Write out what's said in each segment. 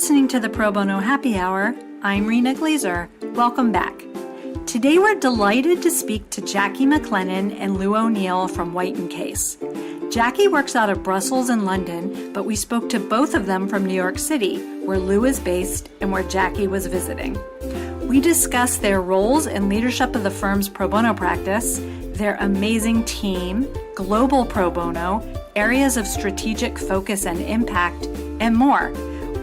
listening to the Pro Bono Happy Hour. I'm Rena Glazer. Welcome back. Today we're delighted to speak to Jacquelyn MacLennan and Lou O'Neill from White & Case. Jacqui works out of Brussels and London, but we spoke to both of them from New York City, where Lou is based and where Jacqui was visiting. We discussed their roles and leadership of the firm's pro bono practice, their amazing team, global pro bono, areas of strategic focus and impact, and more.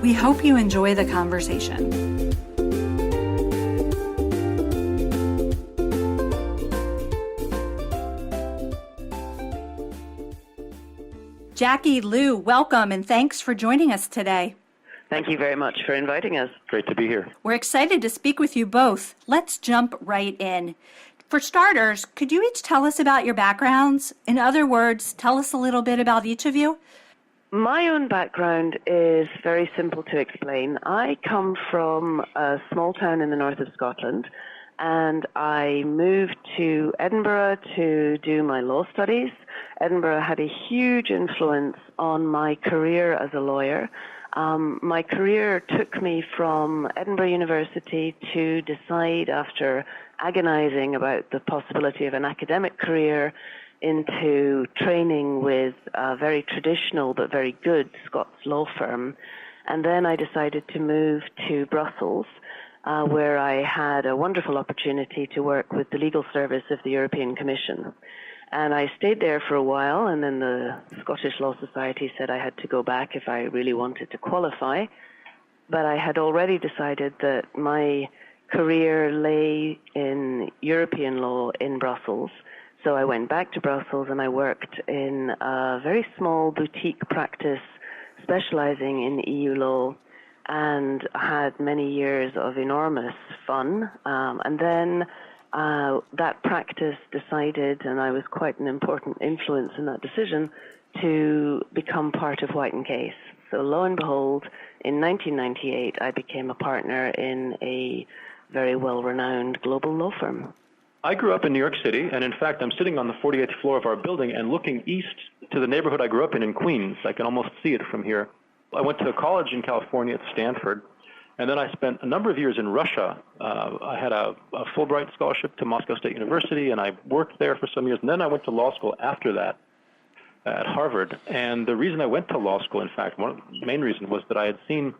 We hope you enjoy the conversation. Jacqui, Lou, welcome and thanks for joining us today. Thank you very much for inviting us. Great to be here. We're excited to speak with you both. Let's jump right in. For starters, could you each tell us about your backgrounds? In other words, tell us a little bit about each of you. My own background is very simple to explain. I come from a small town in the north of Scotland, and I moved to Edinburgh to do my law studies. Edinburgh had a huge influence on my career as a lawyer. My career took me from Edinburgh University to decide, after agonizing about the possibility of an academic career, into training with a very traditional but very good Scots law firm. And then I decided to move to Brussels, where I had a wonderful opportunity to work with the legal service of the European Commission. And I stayed there for a while, and then the Scottish Law Society said I had to go back if I really wanted to qualify. But I had already decided that my career lay in European law in Brussels. So I went back to Brussels and I worked in a very small boutique practice specializing in EU law, and had many years of enormous fun. And then that practice decided, and I was quite an important influence in that decision, to become part of White & Case. So lo and behold, in 1998, I became a partner in a very well-renowned global law firm. I grew up in New York City, and in fact, I'm sitting on the 48th floor of our building and looking east to the neighborhood I grew up in Queens. I can almost see it from here. I went to college in California at Stanford, and then I spent a number of years in Russia. I had a Fulbright scholarship to Moscow State University, and I worked there for some years. And then I went to law school after that at Harvard. And the reason I went to law school, in fact, one of the main reasons was that I had seen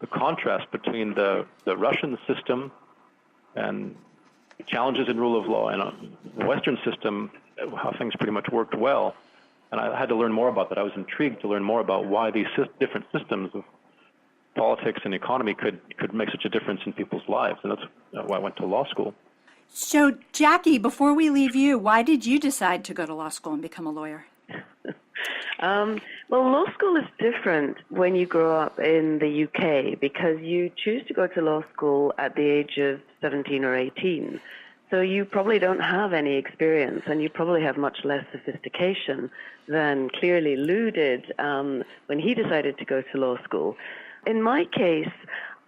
the contrast between the Russian system and challenges in rule of law, and the Western system, how things pretty much worked well. And I had to learn more about that. I was intrigued to learn more about why these different systems of politics and economy could make such a difference in people's lives. And that's why I went to law school. So, Jacqui, before we leave you, why did you decide to go to law school and become a lawyer? Well, law school is different when you grow up in the UK, because you choose to go to law school at the age of 17 or 18. So you probably don't have any experience, and you probably have much less sophistication than clearly Lou did when he decided to go to law school. In my case,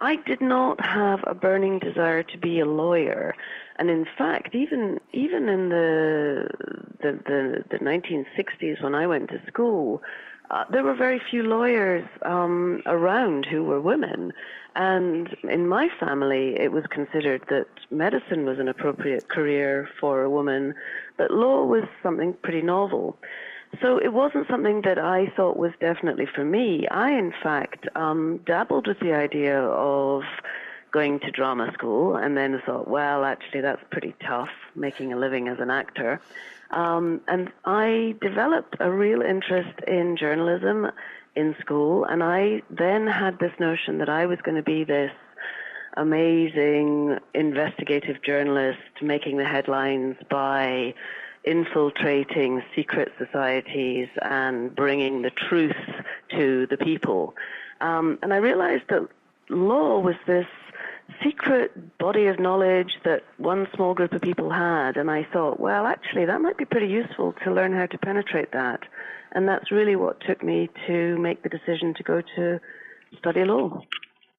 I did not have a burning desire to be a lawyer. And in fact, even in the 1960s when I went to school, there were very few lawyers around who were women. And in my family, it was considered that medicine was an appropriate career for a woman, but law was something pretty novel. So it wasn't something that I thought was definitely for me. I, in fact, dabbled with the idea of going to drama school, and then thought, well, actually, that's pretty tough, making a living as an actor. And I developed a real interest in journalism in school, and I then had this notion that I was going to be this amazing investigative journalist making the headlines by infiltrating secret societies and bringing the truth to the people. And I realized that law was this secret body of knowledge that one small group of people had, and I thought, well, actually, that might be pretty useful to learn how to penetrate that. And that's really what took me to make the decision to go to study law.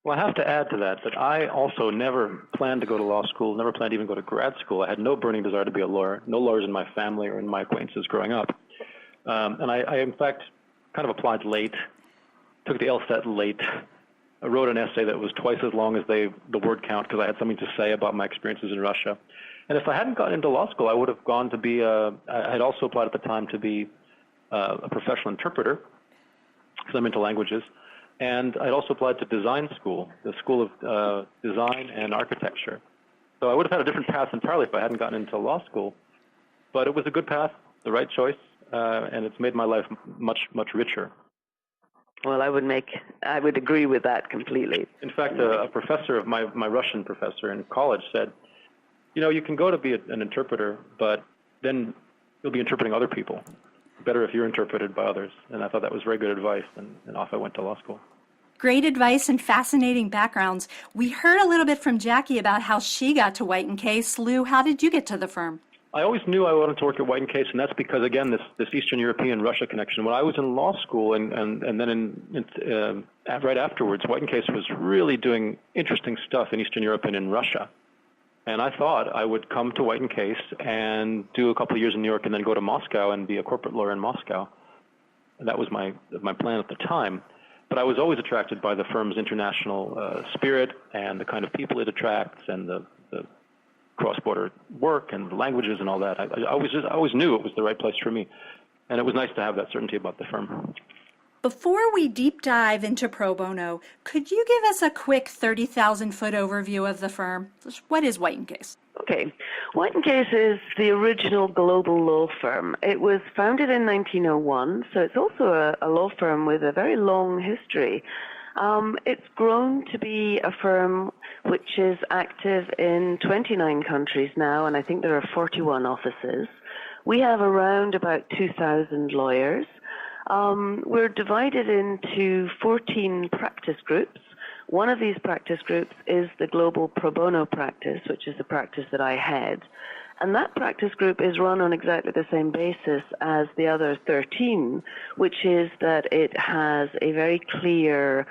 Well, I have to add to that I also never planned to go to law school, never planned to even go to grad school. I had no burning desire to be a lawyer, no lawyers in my family or in my acquaintances growing up. And I in fact, kind of applied late, took the LSAT late, wrote an essay that was twice as long as the word count because I had something to say about my experiences in Russia. And if I hadn't gotten into law school, I would have gone to be I had also applied at the time to be a professional interpreter because I'm into languages. And I'd also applied to design school, the School of Design and Architecture. So I would have had a different path entirely if I hadn't gotten into law school. But it was a good path, the right choice, and it's made my life much, much richer. Well, I would agree with that completely. In fact, a professor of my Russian professor in college said, you can go to be an interpreter, but then you'll be interpreting other people. Better if you're interpreted by others. And I thought that was very good advice, and off I went to law school. Great advice and fascinating backgrounds. We heard a little bit from Jacqui about how she got to White & Case. Lou, how did you get to the firm? I always knew I wanted to work at White & Case, and that's because, again, this Eastern European Russia connection. When I was in law school and then right afterwards, White & Case was really doing interesting stuff in Eastern Europe and in Russia. And I thought I would come to White & Case and do a couple of years in New York and then go to Moscow and be a corporate lawyer in Moscow. And that was my plan at the time. But I was always attracted by the firm's international spirit and the kind of people it attracts and the cross-border work and the languages and all that. I always knew it was the right place for me. And it was nice to have that certainty about the firm. Before we deep dive into Pro Bono, could you give us a quick 30,000-foot overview of the firm? What is White & Case? Okay. White & Case is the original global law firm. It was founded in 1901, so it's also a law firm with a very long history. It's grown to be a firm which is active in 29 countries now, and I think there are 41 offices. We have around about 2,000 lawyers. We're divided into 14 practice groups. One of these practice groups is the Global Pro Bono practice, which is the practice that I head. And that practice group is run on exactly the same basis as the other 13, which is that it has a very clear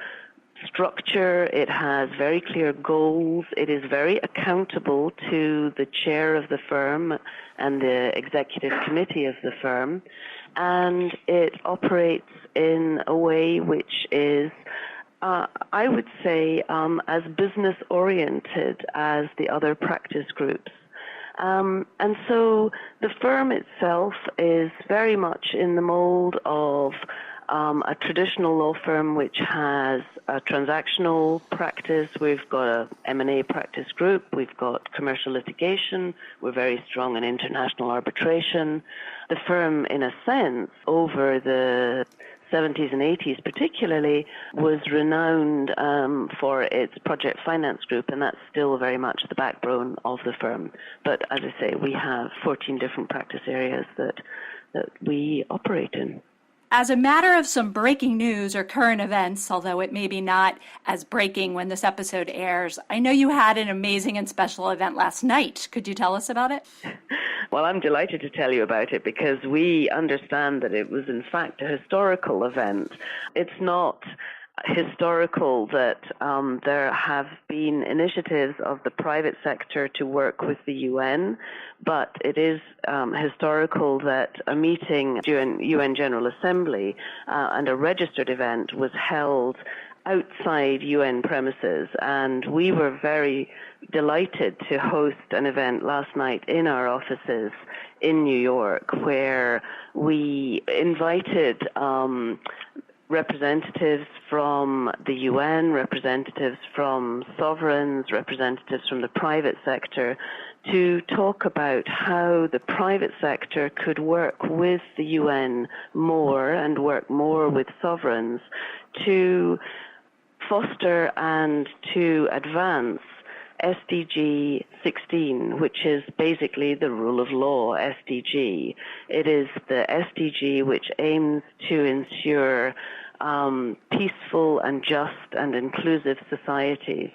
structure, it has very clear goals, it is very accountable to the chair of the firm and the executive committee of the firm, and it operates in a way which is, I would say, as business-oriented as the other practice groups. And so the firm itself is very much in the mold of a traditional law firm which has a transactional practice. We've got a M&A practice group. We've got commercial litigation. We're very strong in international arbitration. The firm, in a sense, over the 70s and 80s particularly, was renowned for its project finance group, and that's still very much the backbone of the firm. But as I say, we have 14 different practice areas that we operate in. As a matter of some breaking news or current events, although it may be not as breaking when this episode airs, I know you had an amazing and special event last night. Could you tell us about it? Well, I'm delighted to tell you about it because we understand that it was in fact a historical event. It's not historical that there have been initiatives of the private sector to work with the UN, but it is historical that a meeting during UN General Assembly and a registered event was held outside UN premises, and we were very delighted to host an event last night in our offices in New York where we invited representatives from the UN, representatives from sovereigns, representatives from the private sector to talk about how the private sector could work with the UN more and work more with sovereigns to foster and to advance SDG 16, which is basically the rule of law SDG. It is the SDG which aims to ensure peaceful and just and inclusive societies.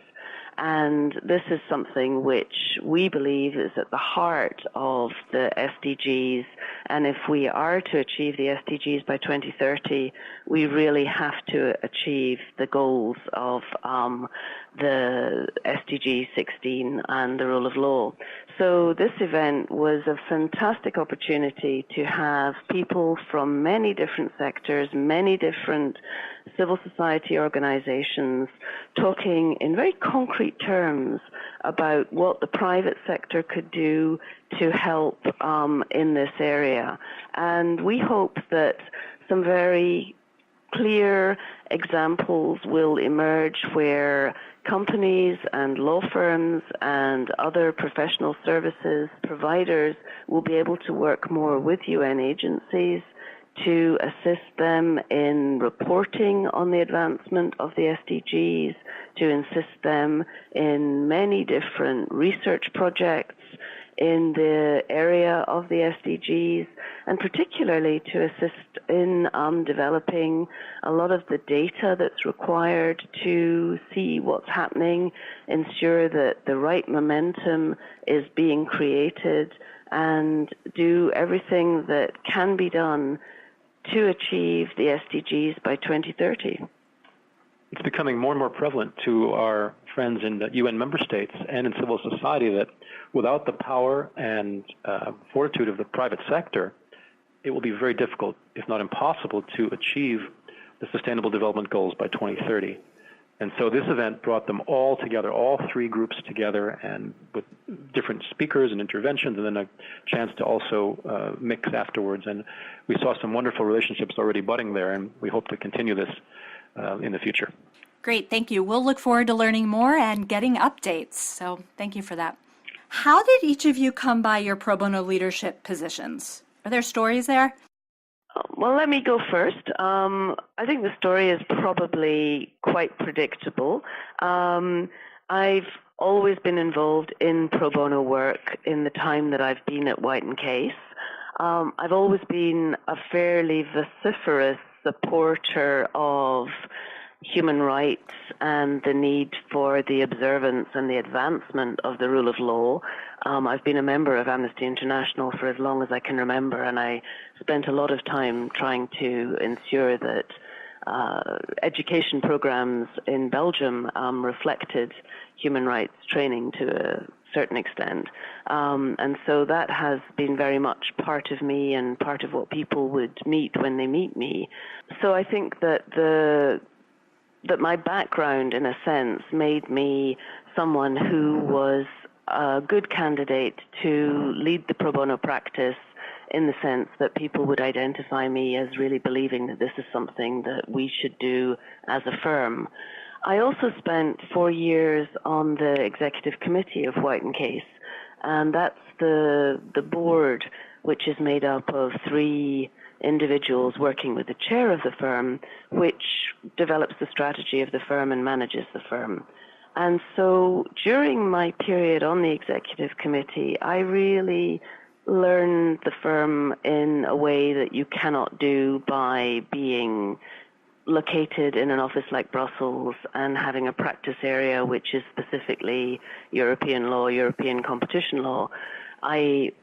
And this is something which we believe is at the heart of the SDGs. And if we are to achieve the SDGs by 2030, we really have to achieve the goals of the SDG 16 and the rule of law. So this event was a fantastic opportunity to have people from many different sectors, many different civil society organizations, talking in very concrete terms about what the private sector could do to help in this area. And we hope that some very clear examples will emerge where companies and law firms and other professional services providers will be able to work more with UN agencies to assist them in reporting on the advancement of the SDGs, to assist them in many different research projects in the area of the SDGs, and particularly to assist in developing a lot of the data that's required to see what's happening, ensure that the right momentum is being created, and do everything that can be done to achieve the SDGs by 2030. It's becoming more and more prevalent to our friends in the UN member states and in civil society that without the power and fortitude of the private sector, it will be very difficult, if not impossible, to achieve the Sustainable Development Goals by 2030. And so this event brought them all together, all three groups together, and with different speakers and interventions, and then a chance to also mix afterwards. And we saw some wonderful relationships already budding there, and we hope to continue this in the future. Great, thank you. We'll look forward to learning more and getting updates. So thank you for that. How did each of you come by your pro bono leadership positions? Are there stories there? Well, let me go first. I think the story is probably quite predictable. I've always been involved in pro bono work in the time that I've been at White & Case. I've always been a fairly vociferous supporter of human rights and the need for the observance and the advancement of the rule of law. I've been a member of Amnesty International for as long as I can remember, and I spent a lot of time trying to ensure that education programs in Belgium reflected human rights training to a certain extent. And so that has been very much part of me and part of what people would meet when they meet me. So I think that that my background, in a sense, made me someone who was a good candidate to lead the pro bono practice, in the sense that people would identify me as really believing that this is something that we should do as a firm. I also spent 4 years on the executive committee of White & Case, and that's the board, which is made up of 3 individuals working with the chair of the firm, which develops the strategy of the firm and manages the firm. And so during my period on the executive committee, I really learned the firm in a way that you cannot do by being located in an office like Brussels and having a practice area which is specifically European law, European competition law.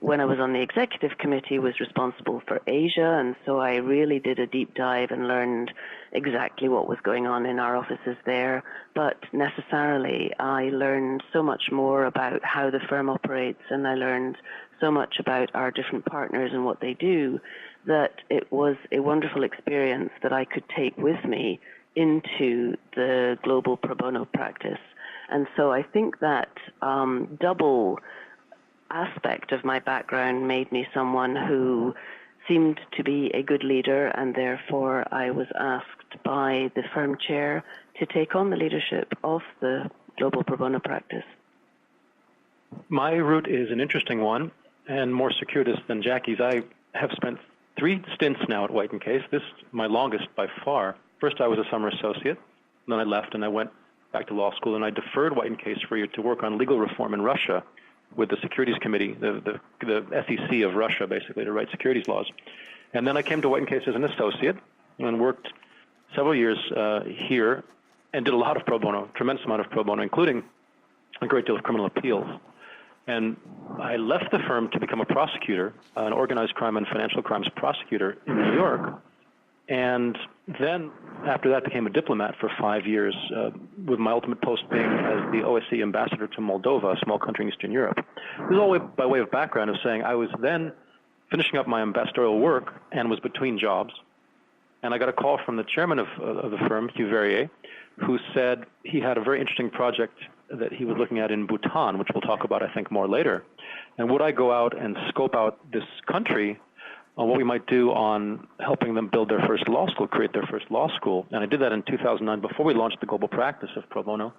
When I was on the executive committee, was responsible for Asia, and so I really did a deep dive and learned exactly what was going on in our offices there. But necessarily, I learned so much more about how the firm operates, and I learned so much about our different partners and what they do, that it was a wonderful experience that I could take with me into the global pro bono practice. And so I think that double aspect of my background made me someone who seemed to be a good leader, and therefore I was asked by the firm chair to take on the leadership of the global pro bono practice. My route is an interesting one and more circuitous than Jackie's. I have spent 3 stints now at White & Case. This is my longest by far. First I was a summer associate, then I left and I went back to law school, and I deferred White & Case for a year to work on legal reform in Russia with the Securities Committee, the SEC of Russia, basically, to write securities laws. And then I came to White & Case as an associate and worked several years here and did a lot of pro bono, tremendous amount of pro bono, including a great deal of criminal appeals. And I left the firm to become a prosecutor, an organized crime and financial crimes prosecutor in New York. And then, after that, became a diplomat for 5 years, with my ultimate post being as the OSCE ambassador to Moldova, a small country in Eastern Europe. This is all by way of background of saying I was then finishing up my ambassadorial work and was between jobs. And I got a call from the chairman of the firm, Hugh Verrier, who said he had a very interesting project that he was looking at in Bhutan, which we'll talk about, I think, more later. And would I go out and scope out this country on what we might do on helping them build their first law school, create their first law school. And I did that in 2009 before we launched the global practice of pro bono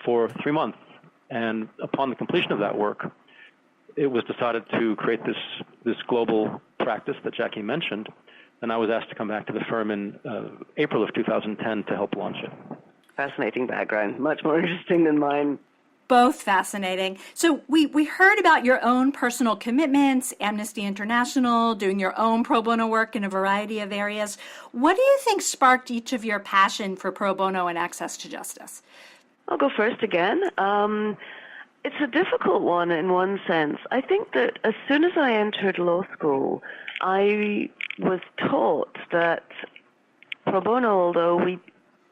for 3 months. And upon the completion of that work, it was decided to create this global practice that Jacqui mentioned. And I was asked to come back to the firm in April of 2010 to help launch it. Fascinating background, much more interesting than mine. Both fascinating. So we heard about your own personal commitments, Amnesty International, doing your own pro bono work in a variety of areas. What do you think sparked each of your passion for pro bono and access to justice? I'll go first again. It's a difficult one in one sense. I think that as soon as I entered law school, I was taught that pro bono, although we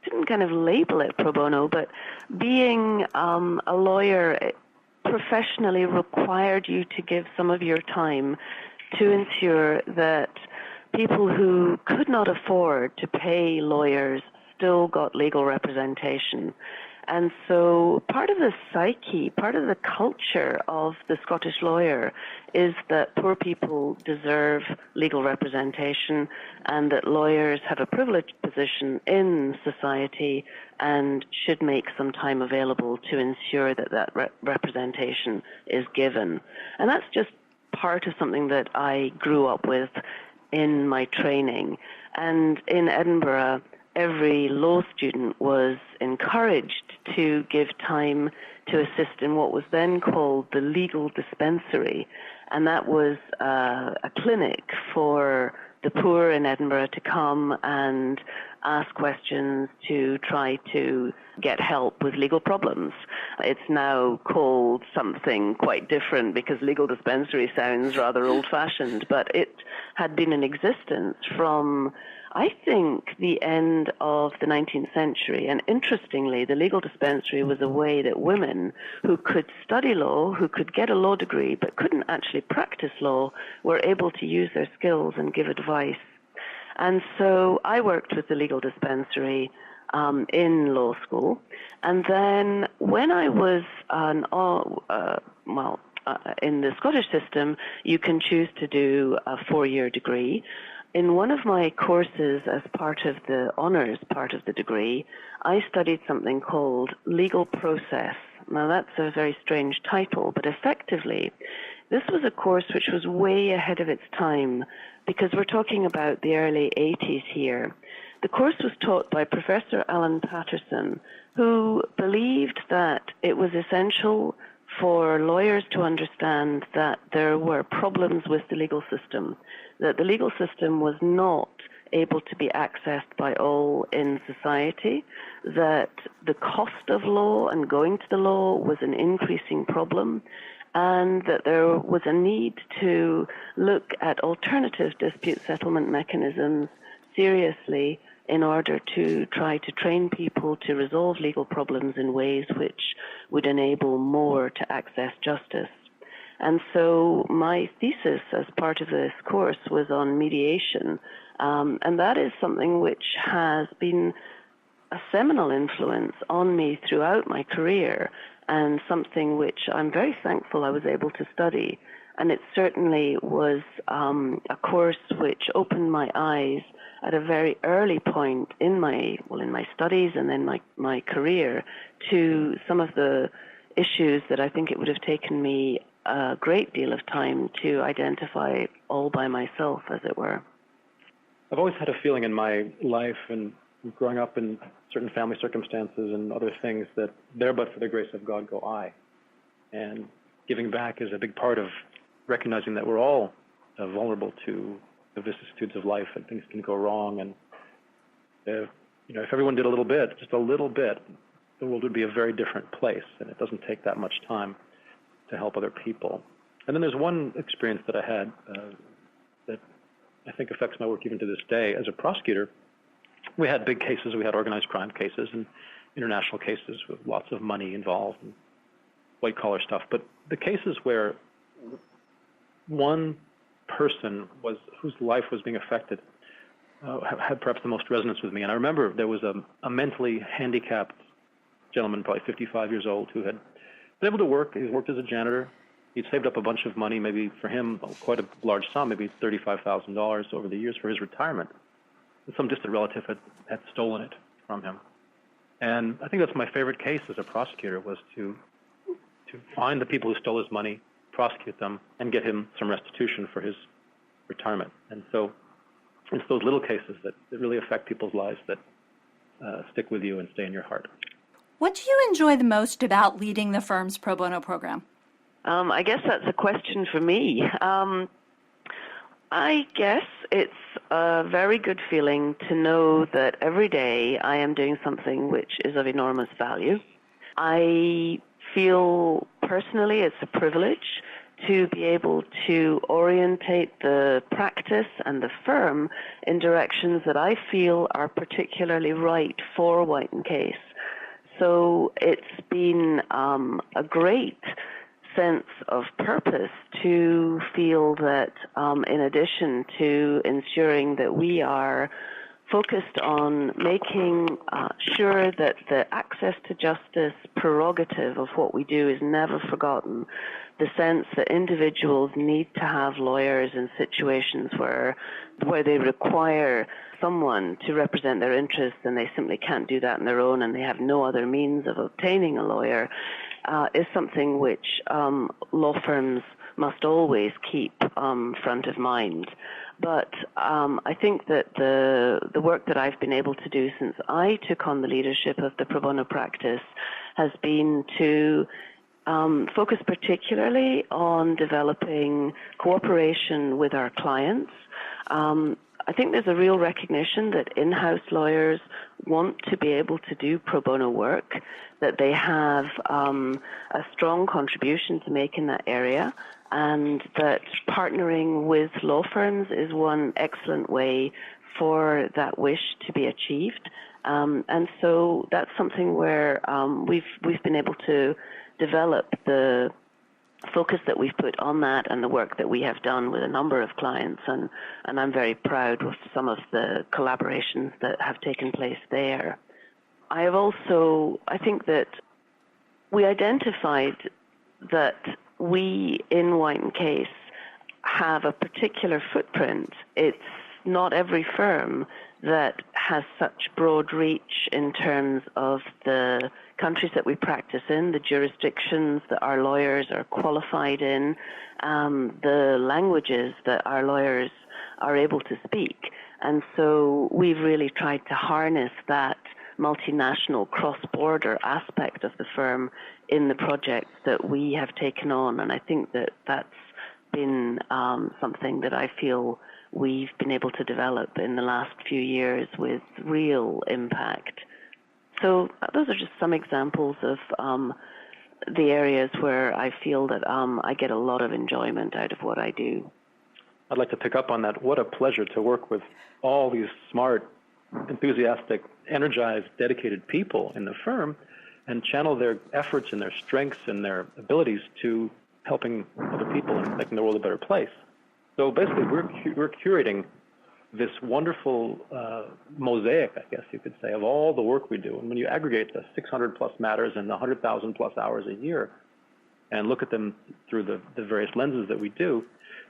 didn't kind of label it pro bono, but being a lawyer professionally required you to give some of your time to ensure that people who could not afford to pay lawyers still got legal representation. And so part of the psyche, part of the culture of the Scottish lawyer is that poor people deserve legal representation and that lawyers have a privileged position in society and should make some time available to ensure that that representation is given. And that's just part of something that I grew up with in my training. And in Edinburgh, every law student was encouraged to give time to assist in what was then called the legal dispensary. And that was a clinic for the poor in Edinburgh to come and ask questions to try to get help with legal problems. It's now called something quite different because legal dispensary sounds rather old-fashioned, but it had been in existence from, I think, the end of the 19th century. And interestingly, the legal dispensary was a way that women who could study law, who could get a law degree, but couldn't actually practice law, were able to use their skills and give advice. And so I worked with the legal dispensary in law school. And then when I was in the Scottish system, you can choose to do a 4-year degree. In one of my courses as part of the honours part of the degree, I studied something called legal process. Now that's a very strange title, but effectively this was a course which was way ahead of its time because we're talking about the early 80s here. The course was taught by Professor Alan Patterson, who believed that it was essential for lawyers to understand that there were problems with the legal system, that the legal system was not able to be accessed by all in society, that the cost of law and going to the law was an increasing problem, and that there was a need to look at alternative dispute settlement mechanisms seriously in order to try to train people to resolve legal problems in ways which would enable more to access justice. And so my thesis as part of this course was on mediation, and that is something which has been a seminal influence on me throughout my career and something which I'm very thankful I was able to study. And it certainly was a course which opened my eyes at a very early point in my studies and then my career to some of the issues that I think it would have taken me a great deal of time to identify all by myself, as it were. I've always had a feeling in my life and growing up in certain family circumstances and other things that there but for the grace of God go I. And giving back is a big part of recognizing that we're all vulnerable to the vicissitudes of life and things can go wrong. And if everyone did a little bit, just a little bit, the world would be a very different place, and it doesn't take that much time to help other people. And then there's one experience that I had that I think affects my work even to this day. As a prosecutor, We had big cases. We had organized crime cases and international cases with lots of money involved and white-collar stuff. But the cases where one person whose life was being affected had perhaps the most resonance with me. And I remember there was a mentally handicapped gentleman, probably 55 years old, who had been able to work. He worked as a janitor. He'd saved up a bunch of money, maybe for him quite a large sum, maybe $35,000 over the years for his retirement. And some distant relative had stolen it from him. And I think that's my favorite case as a prosecutor, was to find the people who stole his money, prosecute them, and get him some restitution for his retirement. And so it's those little cases that really affect people's lives that stick with you and stay in your heart. What do you enjoy the most about leading the firm's pro bono program? I guess that's a question for me. I guess it's a very good feeling to know that every day I am doing something which is of enormous value. I feel personally it's a privilege to be able to orientate the practice and the firm in directions that I feel are particularly right for White & Case. So it's been a great sense of purpose to feel that in addition to ensuring that we are focused on making sure that the access to justice prerogative of what we do is never forgotten, the sense that individuals need to have lawyers in situations where they require someone to represent their interests and they simply can't do that on their own and they have no other means of obtaining a lawyer, is something which law firms must always keep front of mind. But I think that the work that I've been able to do since I took on the leadership of the pro bono practice has been to focus particularly on developing cooperation with our clients. I think there's a real recognition that in-house lawyers want to be able to do pro bono work, that they have a strong contribution to make in that area, and that partnering with law firms is one excellent way for that wish to be achieved. And so that's something where we've been able to develop the focus that we've put on that and the work that we have done with a number of clients, and I'm very proud of some of the collaborations that have taken place there. I think that we identified that we in White & Case have a particular footprint. It's not every firm that has such broad reach in terms of the countries that we practice in, the jurisdictions that our lawyers are qualified in, the languages that our lawyers are able to speak. And so we've really tried to harness that multinational cross-border aspect of the firm in the projects that we have taken on. And I think that that's been something that I feel we've been able to develop in the last few years with real impact. So those are just some examples of the areas where I feel that I get a lot of enjoyment out of what I do. I'd like to pick up on that. What a pleasure to work with all these smart, enthusiastic, energized, dedicated people in the firm and channel their efforts and their strengths and their abilities to helping other people and making the world a better place. So basically, we're curating this wonderful mosaic, I guess you could say, of all the work we do. And when you aggregate the 600-plus matters and the 100,000-plus hours a year and look at them through the various lenses that we do,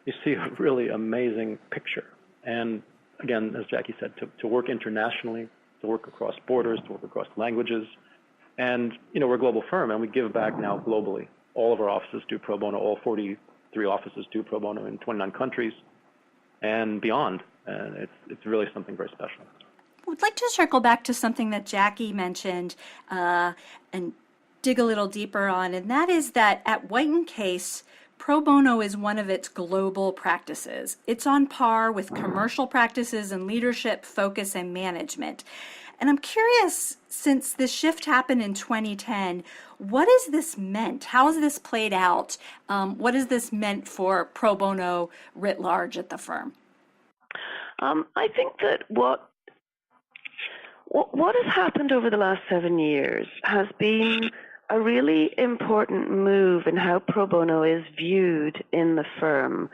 you see a really amazing picture. And again, as Jacqui said, to work internationally, to work across borders, to work across languages. And, we're a global firm, and we give back now globally. All of our offices do pro bono. All 43 offices do pro bono in 29 countries and beyond. And it's really something very special. I'd like to circle back to something that Jacqui mentioned and dig a little deeper on, and that is that at White & Case, pro bono is one of its global practices. It's on par with commercial practices in leadership, focus, and management. And I'm curious, since this shift happened in 2010, what has this meant? How has this played out? What has this meant for pro bono writ large at the firm? I think that what What has happened over the last 7 years has been a really important move in how pro bono is viewed in the firm.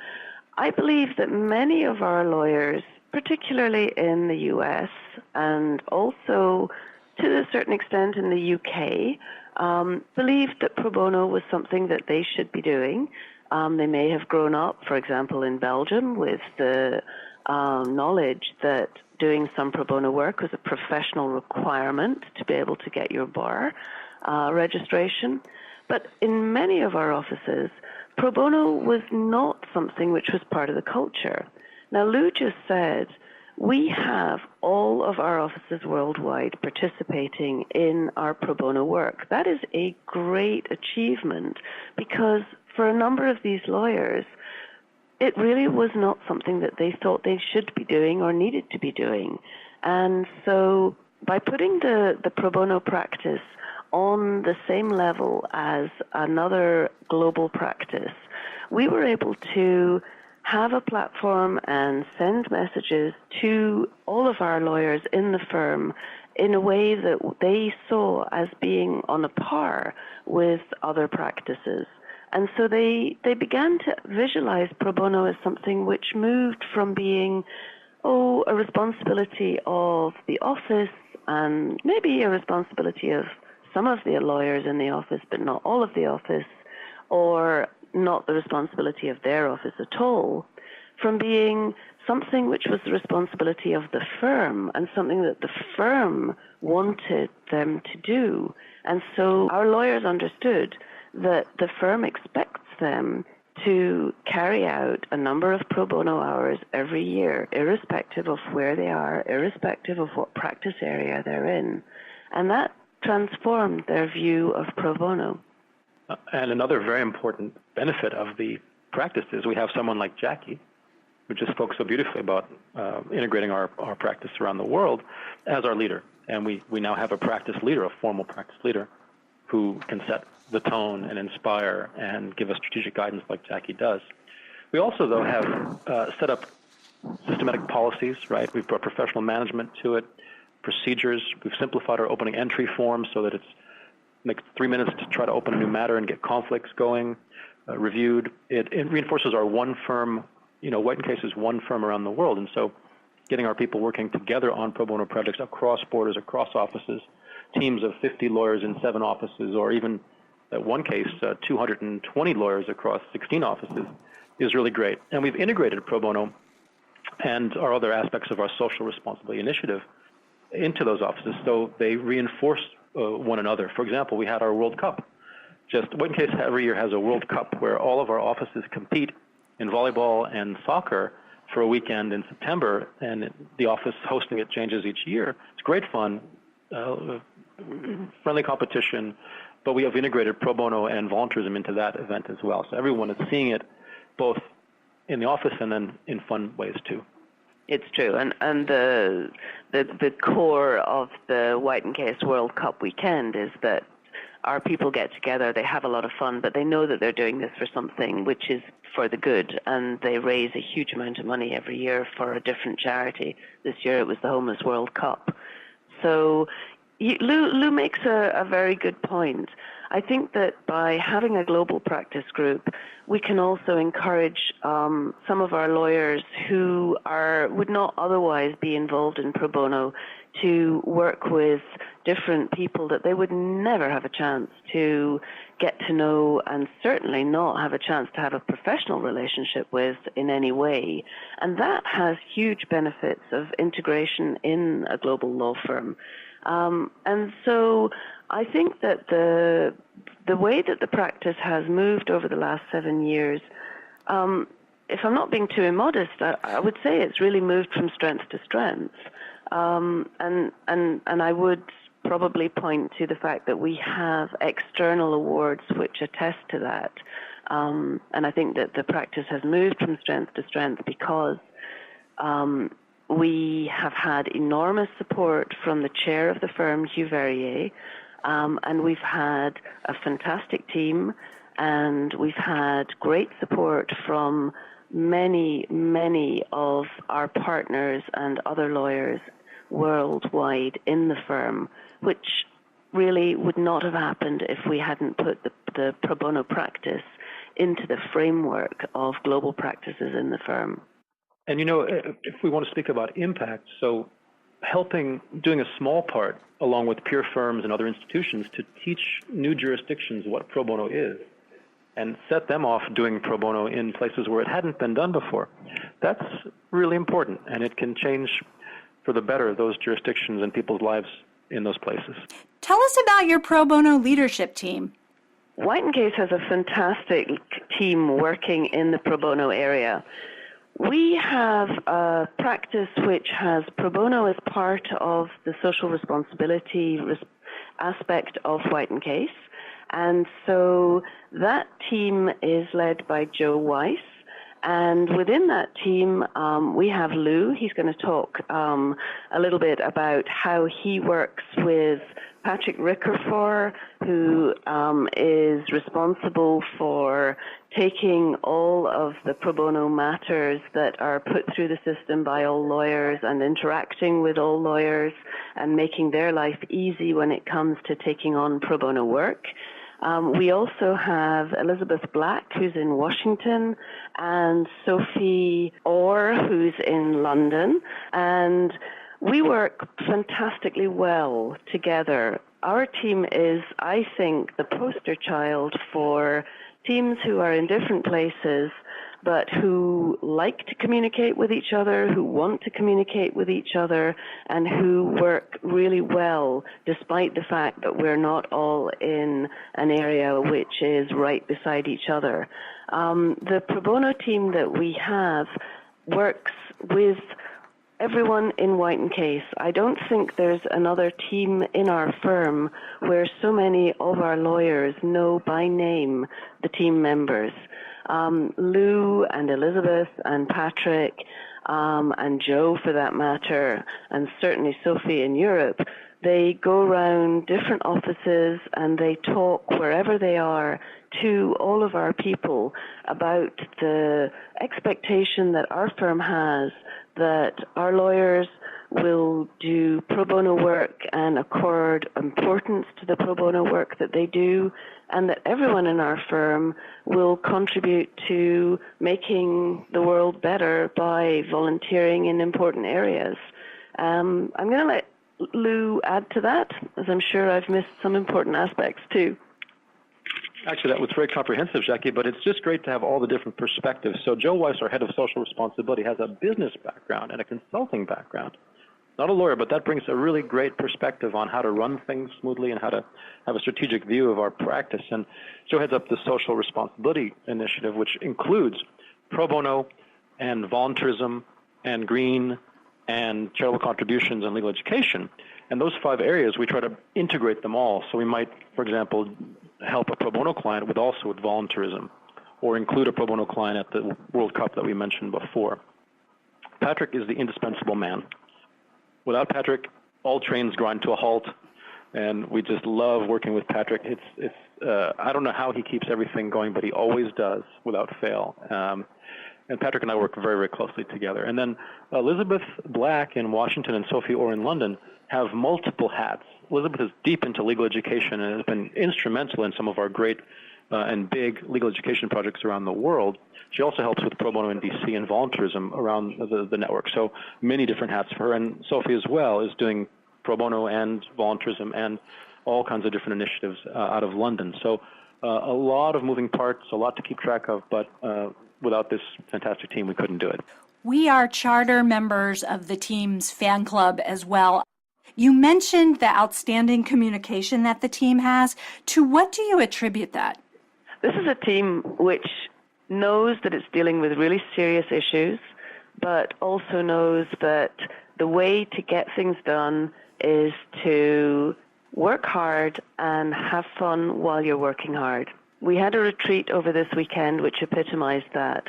I believe that many of our lawyers, particularly in the US and also to a certain extent in the UK, believed that pro bono was something that they should be doing. They may have grown up, for example, in Belgium with the knowledge that doing some pro bono work was a professional requirement to be able to get your bar registration. But in many of our offices, pro bono was not something which was part of the culture. Now, Lou just said we have all of our offices worldwide participating in our pro bono work. That is a great achievement because for a number of these lawyers, it really was not something that they thought they should be doing or needed to be doing. And so by putting the pro bono practice on the same level as another global practice, we were able to have a platform and send messages to all of our lawyers in the firm in a way that they saw as being on a par with other practices. And so they began to visualize pro bono as something which moved from being, a responsibility of the office and maybe a responsibility of some of the lawyers in the office, but not all of the office, or not the responsibility of their office at all, from being something which was the responsibility of the firm and something that the firm wanted them to do. And so our lawyers understood that the firm expects them to carry out a number of pro bono hours every year, irrespective of where they are, irrespective of what practice area they're in. And that transformed their view of pro bono. And another very important benefit of the practice is we have someone like Jacqui, who just spoke so beautifully about integrating our practice around the world, as our leader. And we now have a practice leader, a formal practice leader, who can set the tone and inspire and give us strategic guidance like Jacqui does. We also, though, have set up systematic policies, right? We've brought professional management to it, procedures. We've simplified our opening entry form so that it's makes 3 minutes to try to open a new matter and get conflicts going, reviewed. It reinforces our one firm, White & Case is one firm around the world. And so getting our people working together on pro bono projects across borders, across offices, teams of 50 lawyers in 7 offices, or even at one case, 220 lawyers across 16 offices is really great. And we've integrated pro bono and our other aspects of our social responsibility initiative into those offices so they reinforce one another. For example, we had our World Cup. White & Case every year has a World Cup where all of our offices compete in volleyball and soccer for a weekend in September, and the office hosting it changes each year. It's great fun, friendly competition, but we have integrated pro bono and volunteerism into that event as well. So everyone is seeing it both in the office and then in fun ways too. It's true, and the core of the White & Case World Cup weekend is that our people get together, they have a lot of fun, but they know that they're doing this for something which is for the good, and they raise a huge amount of money every year for a different charity. This year it was the Homeless World Cup. So Lou makes a very good point. I think that by having a global practice group, we can also encourage some of our lawyers who would not otherwise be involved in pro bono to work with different people that they would never have a chance to get to know, and certainly not have a chance to have a professional relationship with in any way. And that has huge benefits of integration in a global law firm. And so I think that the way that the practice has moved over the last 7 years, if I'm not being too immodest, I would say it's really moved from strength to strength. And I would probably point to the fact that we have external awards which attest to that. And I think that the practice has moved from strength to strength because we have had enormous support from the chair of the firm, Hugh Verrier, and we've had a fantastic team, and we've had great support from many, many of our partners and other lawyers worldwide in the firm, which really would not have happened if we hadn't put the pro bono practice into the framework of global practices in the firm. And if we want to speak about impact, so doing a small part along with peer firms and other institutions to teach new jurisdictions what pro bono is and set them off doing pro bono in places where it hadn't been done before. That's really important, and it can change for the better those jurisdictions and people's lives in those places. Tell us about your pro bono leadership team. White & Case has a fantastic team working in the pro bono area. We have a practice which has pro bono as part of the social responsibility aspect of White & Case. And so that team is led by Joe Weiss. And within that team, we have Lou. He's going to talk a little bit about how he works with Patrick Rickerfor, who is responsible for taking all of the pro bono matters that are put through the system by all lawyers and interacting with all lawyers and making their life easy when it comes to taking on pro bono work. We also have Elizabeth Black, who's in Washington, and Sophie Orr, who's in London. And we work fantastically well together. Our team is, I think, the poster child for teams who are in different places but who like to communicate with each other, who want to communicate with each other, and who work really well despite the fact that we're not all in an area which is right beside each other. The pro bono team that we have works with everyone in White & Case. I don't think there's another team in our firm where so many of our lawyers know by name the team members. Lou and Elizabeth and Patrick and Joe, for that matter, and certainly Sophie in Europe, they go around different offices and they talk wherever they are to all of our people about the expectation that our firm has that our lawyers will do pro bono work and accord importance to the pro bono work that they do, and that everyone in our firm will contribute to making the world better by volunteering in important areas. I'm going to let Lou add to that, as I'm sure I've missed some important aspects too. Actually, that was very comprehensive, Jacqui, but it's just great to have all the different perspectives. So Joe Weiss, our head of social responsibility, has a business background and a consulting background. Not a lawyer, but that brings a really great perspective on how to run things smoothly and how to have a strategic view of our practice. And Joe heads up the Social Responsibility Initiative, which includes pro bono and voluntarism and green and charitable contributions and legal education. And those 5 areas, we try to integrate them all. So we might, for example, help a pro bono client with voluntarism, or include a pro bono client at the World Cup that we mentioned before. Patrick is the indispensable man. Without Patrick, all trains grind to a halt, and we just love working with Patrick. I don't know how he keeps everything going, but he always does without fail. And Patrick and I work very, very closely together. And then Elizabeth Black in Washington and Sophie Orr in London have multiple hats. Elizabeth is deep into legal education and has been instrumental in some of our great and big legal education projects around the world. She also helps with pro bono in DC and voluntarism around the network. So many different hats for her. And Sophie as well is doing pro bono and voluntarism and all kinds of different initiatives out of London. So a lot of moving parts, a lot to keep track of, but without this fantastic team, we couldn't do it. We are charter members of the team's fan club as well. You mentioned the outstanding communication that the team has. To what do you attribute that? This is a team which knows that it's dealing with really serious issues, but also knows that the way to get things done is to work hard and have fun while you're working hard. We had a retreat over this weekend which epitomized that.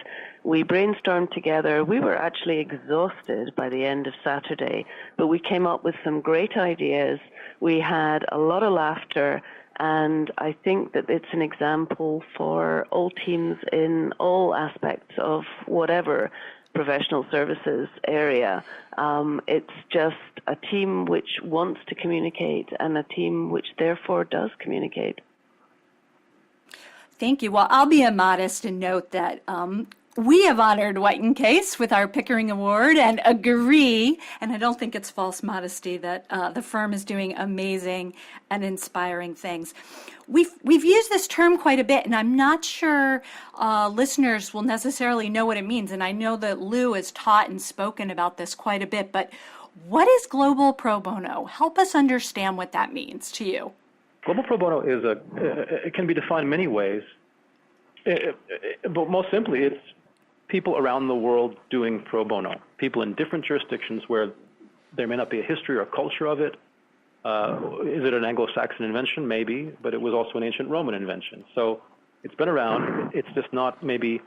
We brainstormed together. We were actually exhausted by the end of Saturday, but we came up with some great ideas. We had a lot of laughter, and I think that it's an example for all teams in all aspects of whatever professional services area. It's just a team which wants to communicate and a team which therefore does communicate. Thank you. Well, I'll be immodest and note that we have honored White & Case with our Pickering Award and agree, and I don't think it's false modesty, that the firm is doing amazing and inspiring things. We've used this term quite a bit, and I'm not sure listeners will necessarily know what it means, and I know that Lou has taught and spoken about this quite a bit, but what is global pro bono? Help us understand what that means to you. Global pro bono is it can be defined many ways, but most simply it's people around the world doing pro bono, people in different jurisdictions where there may not be a history or a culture of it. Is it an Anglo-Saxon invention? Maybe, but it was also an ancient Roman invention. So it's been around. It's just not maybe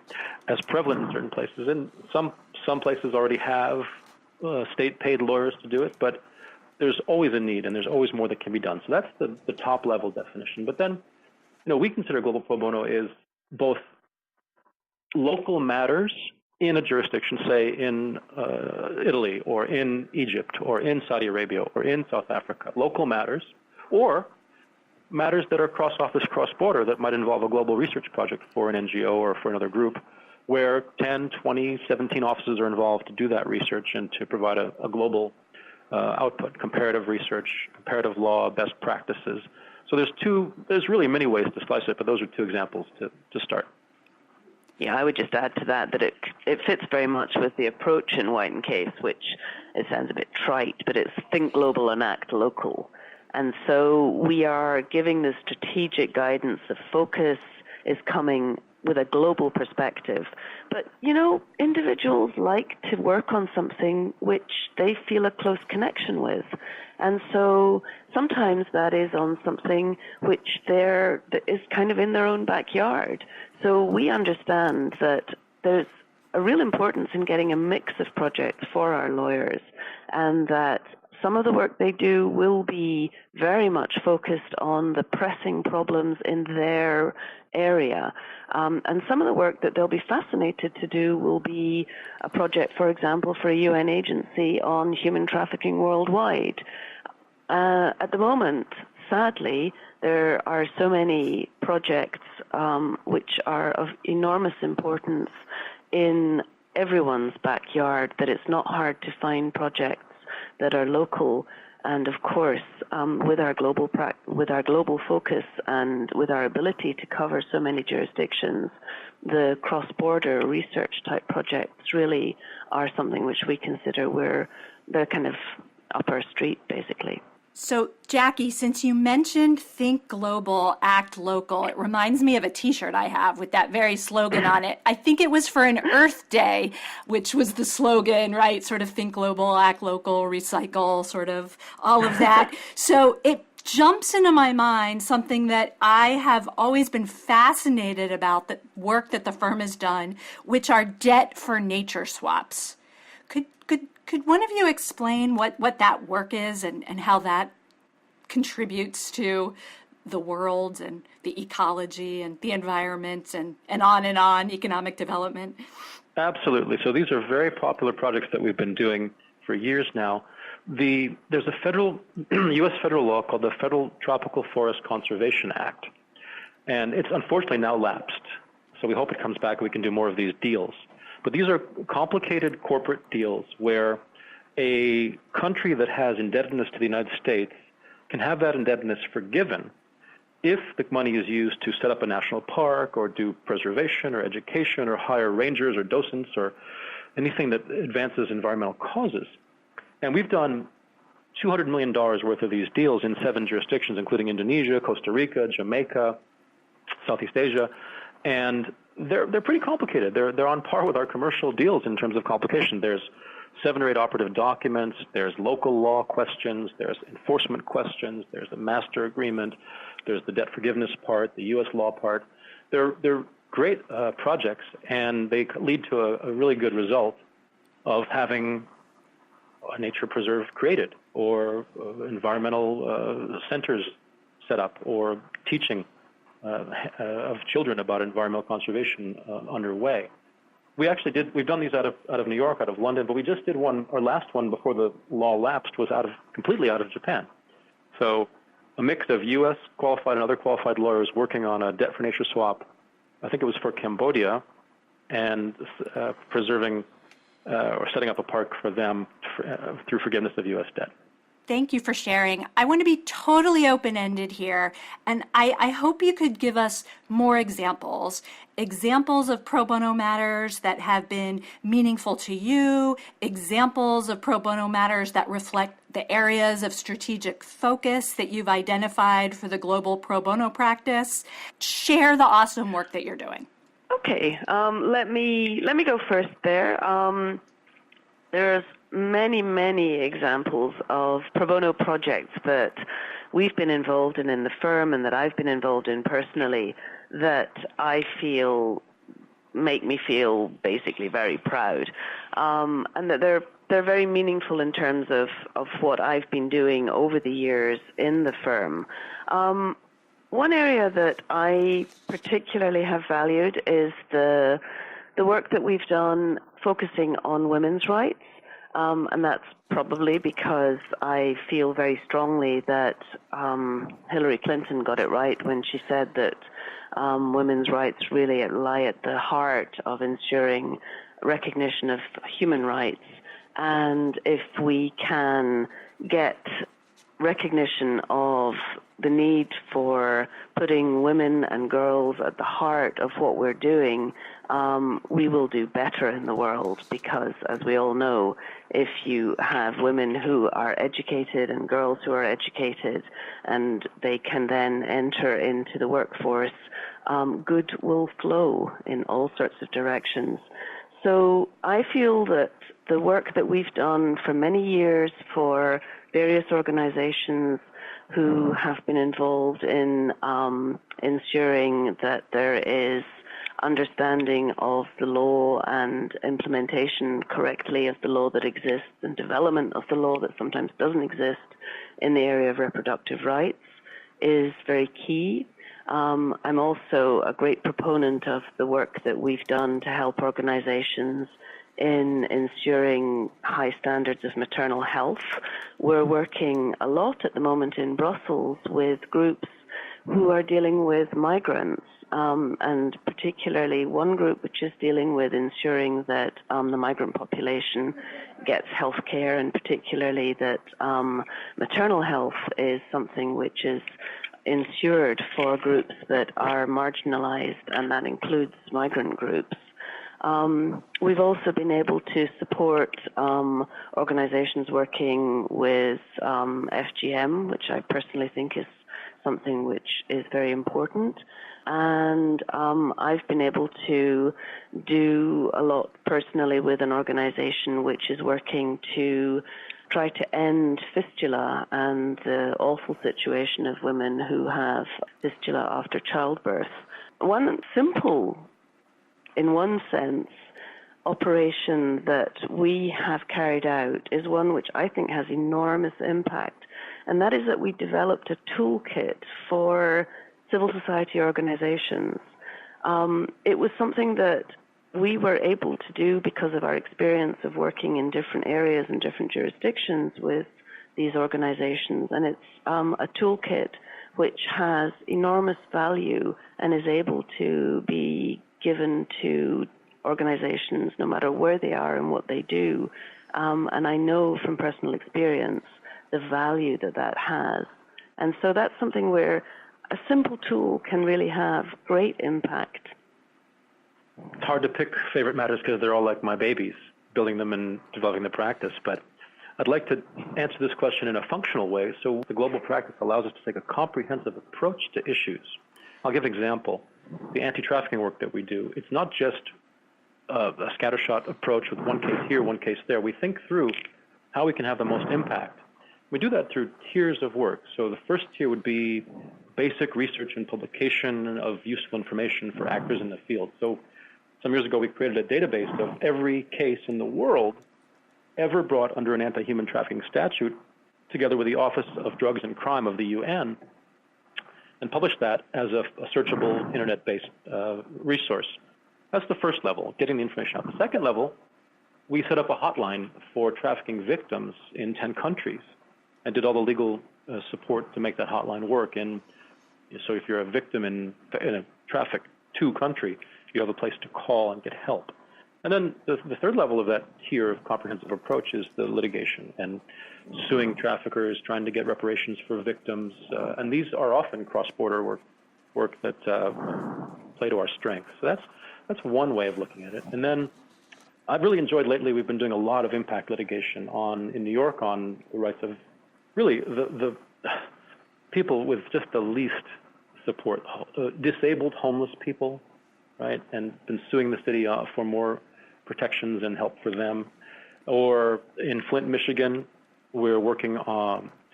as prevalent in certain places. And some places already have state-paid lawyers to do it, but there's always a need, and there's always more that can be done. So that's the top-level definition. But then, we consider global pro bono is both local matters in a jurisdiction, say in Italy or in Egypt or in Saudi Arabia or in South Africa, local matters, or matters that are cross-office, cross-border that might involve a global research project for an NGO or for another group, where 10, 20, 17 offices are involved to do that research and to provide a global output, comparative research, comparative law, best practices. So there's really many ways to slice it, but those are two examples to start. Yeah, I would just add to that it fits very much with the approach in White & Case, which it sounds a bit trite, but it's think global and act local. And so we are giving the strategic guidance. The focus is coming with a global perspective. But, individuals like to work on something which they feel a close connection with. And so sometimes that is on something which that is kind of in their own backyard. So we understand that there's a real importance in getting a mix of projects for our lawyers, and that some of the work they do will be very much focused on the pressing problems in their area. And some of the work that they'll be fascinated to do will be a project, for example, for a UN agency on human trafficking worldwide. At the moment, sadly, there are so many projects which are of enormous importance in everyone's backyard that it's not hard to find projects that are local. And of course, with our global focus and with our ability to cover so many jurisdictions, the cross-border research type projects really are something which we consider they're kind of up our street, basically. So, Jacqui, since you mentioned think global, act local, it reminds me of a T-shirt I have with that very slogan on it. I think it was for an Earth Day, which was the slogan, right? Sort of think global, act local, recycle, sort of all of that. So it jumps into my mind something that I have always been fascinated about, the work that the firm has done, which are debt for nature swaps. Could one of you explain what that work is and how that contributes to the world and the ecology and the environment and on, economic development? Absolutely. So these are very popular projects that we've been doing for years now. There's a U.S. federal law called the Federal Tropical Forest Conservation Act, and it's unfortunately now lapsed. So we hope it comes back and we can do more of these deals. But these are complicated corporate deals where a country that has indebtedness to the United States can have that indebtedness forgiven if the money is used to set up a national park or do preservation or education or hire rangers or docents or anything that advances environmental causes. And we've done $200 million worth of these deals in 7 jurisdictions, including Indonesia, Costa Rica, Jamaica, Southeast Asia, and they're pretty complicated. They're on par with our commercial deals in terms of complication. There's 7 or 8 operative documents. There's local law questions. There's enforcement questions. There's a master agreement. There's the debt forgiveness part, the U.S. law part. They're great projects, and they lead to a really good result of having a nature preserve created or environmental centers set up or teaching of children about environmental conservation underway. We actually did. We've done these out of New York, out of London, but we just did one. Our last one before the law lapsed was completely out of Japan. So a mix of U.S. qualified and other qualified lawyers working on a debt for nature swap. I think it was for Cambodia, and preserving or setting up a park for them through forgiveness of U.S. debt. Thank you for sharing. I want to be totally open-ended here, and I hope you could give us more examples of pro bono matters that have been meaningful to you, examples of pro bono matters that reflect the areas of strategic focus that you've identified for the global pro bono practice. Share the awesome work that you're doing. Okay, let me go first there. There's many examples of pro bono projects that we've been involved in the firm and that I've been involved in personally that I feel make me feel basically very proud, and that they're very meaningful in terms of what I've been doing over the years in the firm. One area that I particularly have valued is the work that we've done focusing on women's rights. And that's probably because I feel very strongly that Hillary Clinton got it right when she said that women's rights really lie at the heart of ensuring recognition of human rights. And if we can get recognition of the need for putting women and girls at the heart of what we're doing, we will do better in the world, because, as we all know, if you have women who are educated and girls who are educated and they can then enter into the workforce, good will flow in all sorts of directions. So I feel that the work that we've done for many years for various organizations who have been involved in ensuring that there is understanding of the law and implementation correctly of the law that exists and development of the law that sometimes doesn't exist in the area of reproductive rights is very key. I'm also a great proponent of the work that we've done to help organizations in ensuring high standards of maternal health. We're working a lot at the moment in Brussels with groups who are dealing with migrants, and particularly one group which is dealing with ensuring that the migrant population gets health care, and particularly that maternal health is something which is ensured for groups that are marginalized, and that includes migrant groups. We've also been able to support organizations working with FGM, which I personally think is something which is very important. And I've been able to do a lot personally with an organization which is working to try to end fistula and the awful situation of women who have fistula after childbirth. One simple, in one sense, operation that we have carried out is one which I think has enormous impact, and that is that we developed a toolkit for civil society organizations. It was something that we were able to do because of our experience of working in different areas and different jurisdictions with these organizations, and it's a toolkit which has enormous value and is able to be given to organizations no matter where they are and what they do. And I know from personal experience the value that that has. And so that's something where a simple tool can really have great impact. It's hard to pick favorite matters because they're all like my babies, building them and developing the practice. But I'd like to answer this question in a functional way. So the global practice allows us to take a comprehensive approach to issues. I'll give an example. The anti-trafficking work that we do, it's not just a scattershot approach with one case here, one case there. We think through how we can have the most impact. We do that through tiers of work. So the first tier would be basic research and publication of useful information for actors in the field. So some years ago, we created a database of every case in the world ever brought under an anti-human trafficking statute, together with the Office of Drugs and Crime of the UN, and published that as a searchable internet-based resource. That's the first level, getting the information out. The second level, we set up a hotline for trafficking victims in 10 countries and did all the legal support to make that hotline work. And so if you're a victim in a traffic to country, you have a place to call and get help. And then the third level of that tier of comprehensive approach is the litigation and suing traffickers, trying to get reparations for victims. And these are often cross-border work that play to our strengths. So that's one way of looking at it. And then I've really enjoyed lately, we've been doing a lot of impact litigation in New York on the rights of really the people with just the least support, disabled homeless people, right? And been suing the city for more protections and help for them. Or in Flint, Michigan, we're working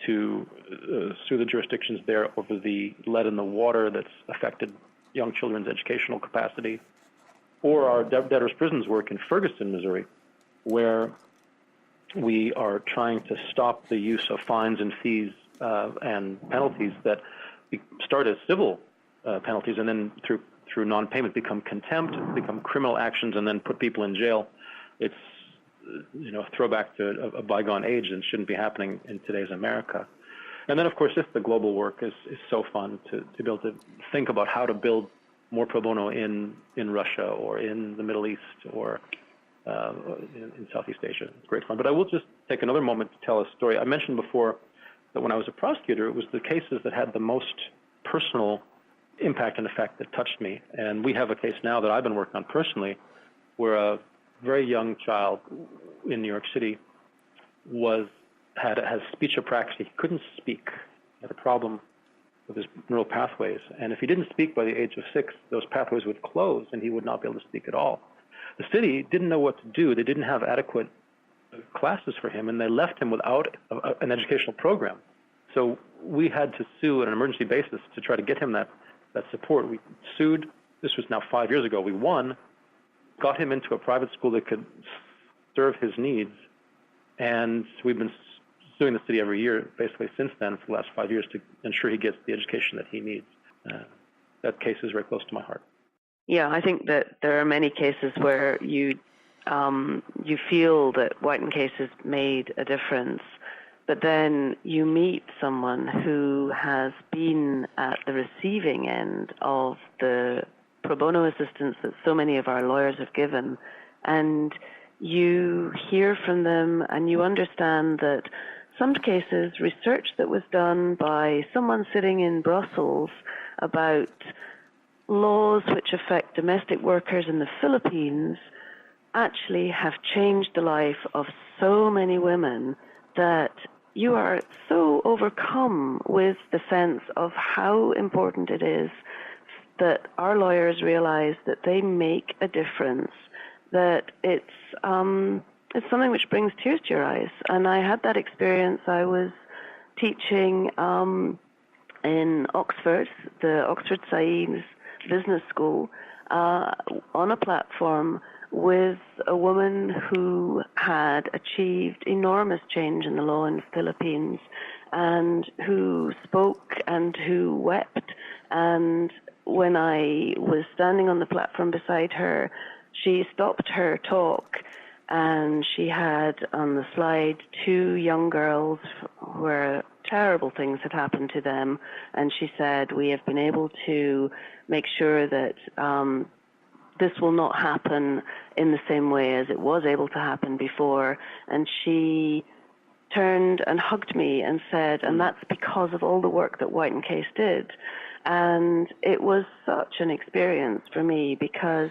to sue the jurisdictions there over the lead in the water that's affected young children's educational capacity. Or our debtors' prisons work in Ferguson, Missouri, where we are trying to stop the use of fines and fees and penalties that start as civil penalties and then through non-payment become contempt, become criminal actions, and then put people in jail. It's a throwback to a bygone age and shouldn't be happening in today's America. And then, of course, just the global work is so fun to be able to think about how to build more pro bono in Russia or in the Middle East or in Southeast Asia. It's great fun. But I will just take another moment to tell a story. I mentioned before that when I was a prosecutor, it was the cases that had the most personal impact and effect that touched me. And we have a case now that I've been working on personally where a very young child in New York City has speech apraxia. He couldn't speak. He had a problem with his neural pathways. And if he didn't speak by the age of 6, those pathways would close and he would not be able to speak at all. The city didn't know what to do. They didn't have adequate classes for him, and they left him without an educational program. So we had to sue on an emergency basis to try to get him that support. We sued. This was now 5 years ago. We won, got him into a private school that could serve his needs, and we've been suing the city every year basically since then for the last 5 years to ensure he gets the education that he needs. That case is very close to my heart. Yeah, I think that there are many cases where you feel that Whiten case has made a difference, but then you meet someone who has been at the receiving end of the pro bono assistance that so many of our lawyers have given, and you hear from them and you understand that some cases, research that was done by someone sitting in Brussels about laws which affect domestic workers in the Philippines actually have changed the life of so many women that you are so overcome with the sense of how important it is that our lawyers realize that they make a difference, that it's something which brings tears to your eyes. And I had that experience. I was teaching in Oxford, the Oxford Saïd's business school, on a platform with a woman who had achieved enormous change in the law in the Philippines and who spoke and who wept. And when I was standing on the platform beside her, she stopped her talk and she had on the slide 2 young girls where terrible things had happened to them, and she said, we have been able to make sure that this will not happen in the same way as it was able to happen before. And she turned and hugged me and said, and that's because of all the work that Whiten Case did. And it was such an experience for me, because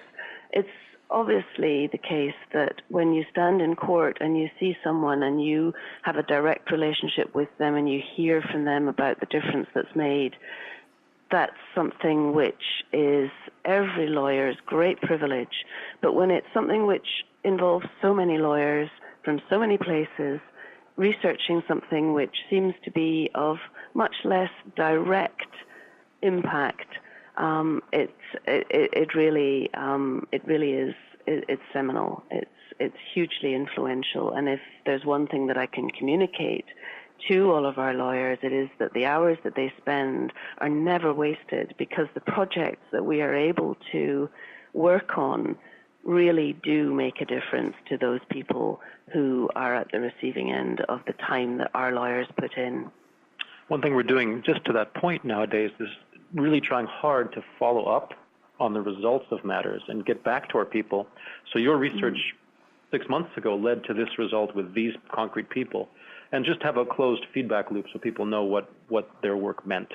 it's obviously the case that when you stand in court and you see someone and you have a direct relationship with them and you hear from them about the difference that's made, that's something which is every lawyer's great privilege. But when it's something which involves so many lawyers from so many places, researching something which seems to be of much less direct impact, it really is. It's seminal. It's hugely influential. And if there's one thing that I can communicate to all of our lawyers, it is that the hours that they spend are never wasted, because the projects that we are able to work on really do make a difference to those people who are at the receiving end of the time that our lawyers put in. One thing we're doing just to that point nowadays is really trying hard to follow up on the results of matters and get back to our people. So your research 6 months ago led to this result with these concrete people, and just have a closed feedback loop so people know what their work meant.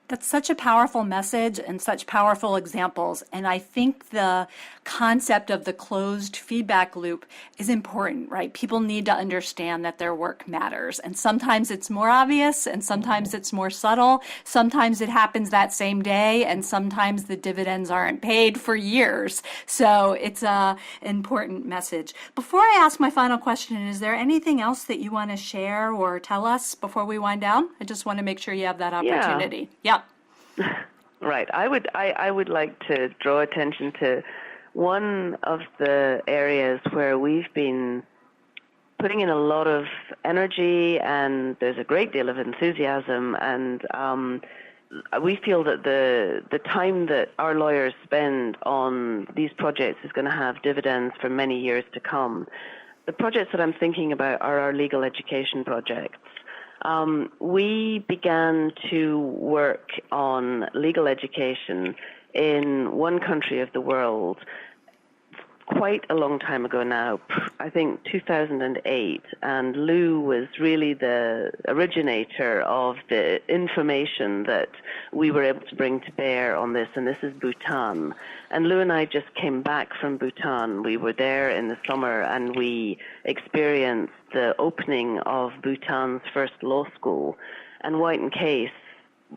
That's such a powerful message and such powerful examples. And I think the concept of the closed feedback loop is important, right? People need to understand that their work matters. And sometimes it's more obvious and sometimes it's more subtle. Sometimes it happens that same day and sometimes the dividends aren't paid for years. So it's an important message. Before I ask my final question, is there anything else that you want to share or tell us before we wind down? I just want to make sure you have that opportunity. Yeah. Right. I would like to draw attention to one of the areas where we've been putting in a lot of energy, and there's a great deal of enthusiasm, and we feel that the time that our lawyers spend on these projects is going to have dividends for many years to come. The projects that I'm thinking about are our legal education projects. We began to work on legal education in one country of the world quite a long time ago now, I think 2008, and Lou was really the originator of the information that we were able to bring to bear on this, and this is Bhutan. And Lou and I just came back from Bhutan. We were there in the summer, and we experienced the opening of Bhutan's first law school. And White & Case,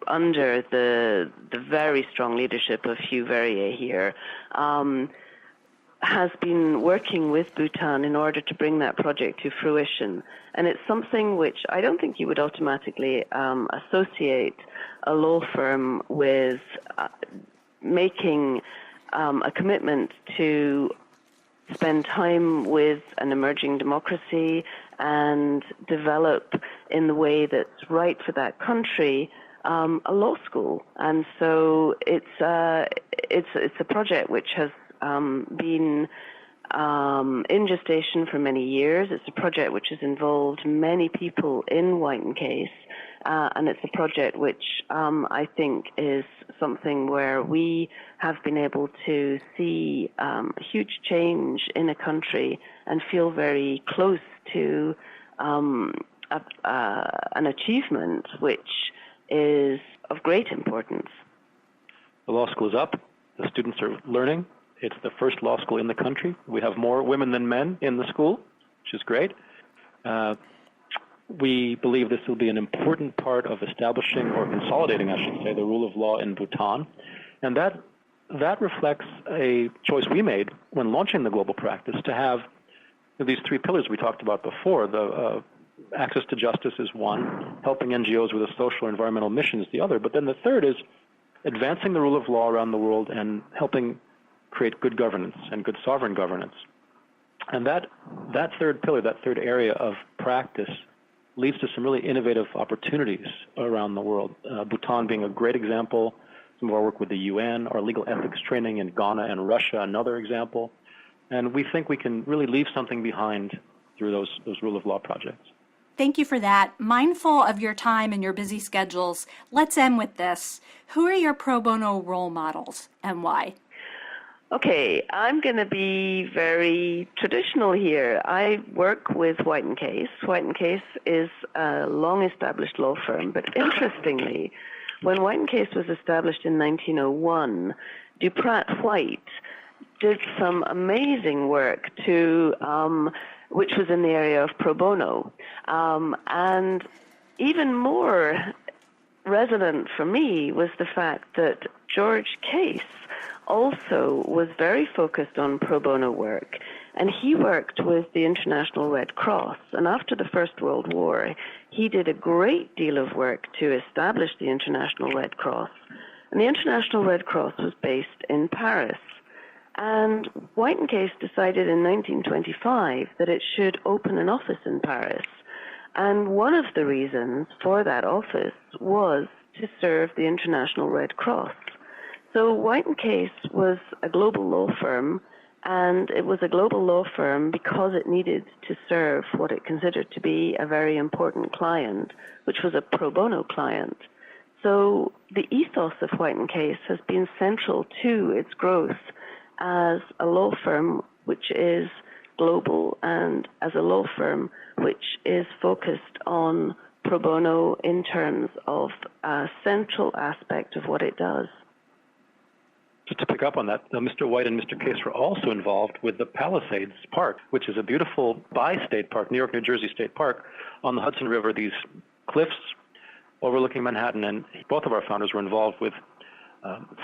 under the very strong leadership of Hugh Verrier here, has been working with Bhutan in order to bring that project to fruition. And it's something which I don't think you would automatically associate a law firm with making a commitment to spend time with an emerging democracy and develop in the way that's right for that country a law school. And so it's a project which has been in gestation for many years. It's a project which has involved many people in White & Case, and it's a project which I think is something where we have been able to see huge change in a country and feel very close to an achievement which is of great importance. The law school is up. The students are learning. It's the first law school in the country. We have more women than men in the school, which is great. We believe this will be an important part of establishing, or consolidating, I should say, the rule of law in Bhutan. And that reflects a choice we made when launching the global practice to have these three pillars we talked about before. The access to justice is one, helping NGOs with a social or environmental mission is the other. But then the third is advancing the rule of law around the world and helping create good governance and good sovereign governance. And that third pillar, that third area of practice, leads to some really innovative opportunities around the world. Bhutan being a great example, some of our work with the UN, our legal ethics training in Ghana and Russia, another example. And we think we can really leave something behind through those rule of law projects. Thank you for that. Mindful of your time and your busy schedules, let's end with this. Who are your pro bono role models and why? Okay, I'm going to be very traditional here. I work with White & Case. White & Case is a long-established law firm, but interestingly, when White & Case was established in 1901, Duprat White did some amazing work which was in the area of pro bono. And even more resonant for me was the fact that George Case also was very focused on pro bono work, and he worked with the International Red Cross. And after the First World War, he did a great deal of work to establish the International Red Cross. And the International Red Cross was based in Paris. And White & Case decided in 1925 that it should open an office in Paris. And one of the reasons for that office was to serve the International Red Cross. So White & Case was a global law firm, and it was a global law firm because it needed to serve what it considered to be a very important client, which was a pro bono client. So the ethos of White & Case has been central to its growth as a law firm which is global and as a law firm which is focused on pro bono in terms of a central aspect of what it does. Just to pick up on that, Mr. White and Mr. Case were also involved with the Palisades Park, which is a beautiful bi-state park, New York, New Jersey State Park, on the Hudson River, these cliffs overlooking Manhattan, and both of our founders were involved with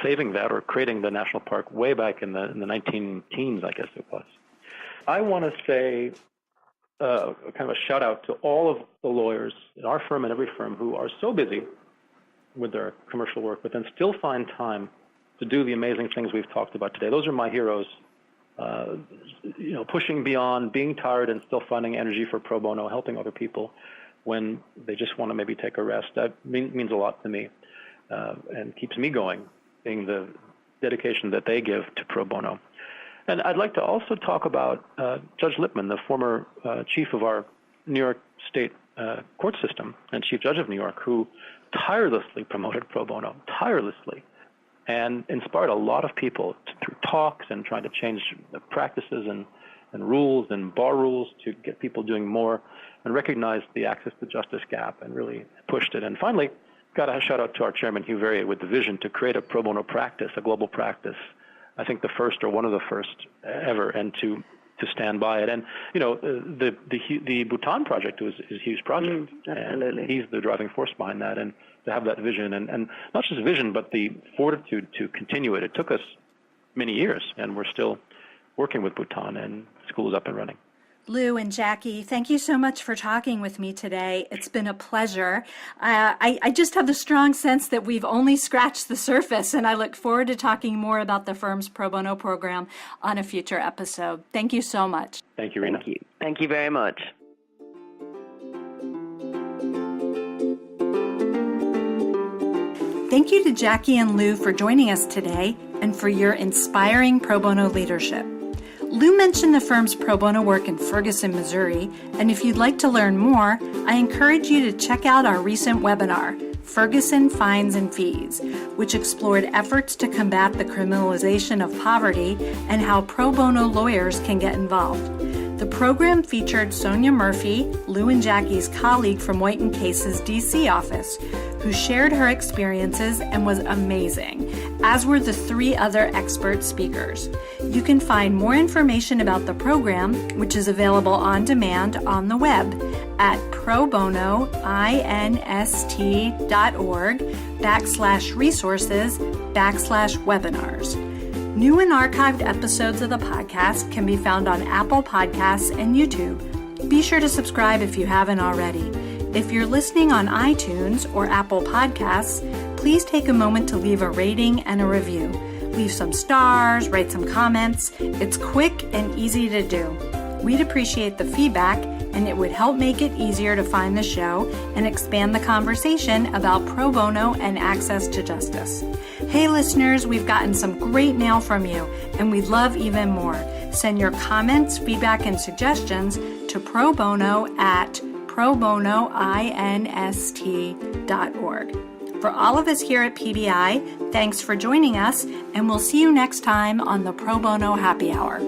saving that or creating the national park way back in the 19-teens, I guess it was. I want to say kind of a shout out to all of the lawyers in our firm and every firm who are so busy with their commercial work, but then still find time to do the amazing things we've talked about today. Those are my heroes, pushing beyond, being tired and still finding energy for pro bono, helping other people when they just want to maybe take a rest. That means a lot to me and keeps me going, being the dedication that they give to pro bono. And I'd like to also talk about Judge Lippman, the former chief of our New York State court system and chief judge of New York, who tirelessly promoted pro bono, tirelessly, and inspired a lot of people through talks and trying to change the practices and rules and bar rules to get people doing more and recognized the access to justice gap and really pushed it. And finally, got a shout out to our chairman, Hugh Verrier, with the vision to create a pro bono practice, a global practice. I think the first or one of the first ever, and to stand by it. And, the Bhutan project is Hugh's project. Absolutely. And he's the driving force behind that. And to have that vision, and not just vision, but the fortitude to continue it. It took us many years, and we're still working with Bhutan, and school is up and running. Lou and Jacqui, thank you so much for talking with me today. It's been a pleasure. I just have the strong sense that we've only scratched the surface, and I look forward to talking more about the firm's pro bono program on a future episode. Thank you so much. Thank you, Rena. Thank you. Thank you very much. Thank you to Jacqui and Lou for joining us today and for your inspiring pro bono leadership. Lou mentioned the firm's pro bono work in Ferguson, Missouri, and if you'd like to learn more, I encourage you to check out our recent webinar, Ferguson Fines and Fees, which explored efforts to combat the criminalization of poverty and how pro bono lawyers can get involved. The program featured Sonia Murphy, Lou and Jacqui's colleague from White & Case's DC office, who shared her experiences and was amazing, as were the 3 other expert speakers. You can find more information about the program, which is available on demand on the web at probonoinst.org/resources/webinars. New and archived episodes of the podcast can be found on Apple Podcasts and YouTube. Be sure to subscribe if you haven't already. If you're listening on iTunes or Apple Podcasts, please take a moment to leave a rating and a review. Leave some stars, write some comments. It's quick and easy to do. We'd appreciate the feedback, and it would help make it easier to find the show and expand the conversation about pro bono and access to justice. Hey listeners, we've gotten some great mail from you, and we'd love even more. Send your comments, feedback, and suggestions to probono@probonoinst.org. For all of us here at PBI, thanks for joining us, and we'll see you next time on the Pro Bono Happy Hour.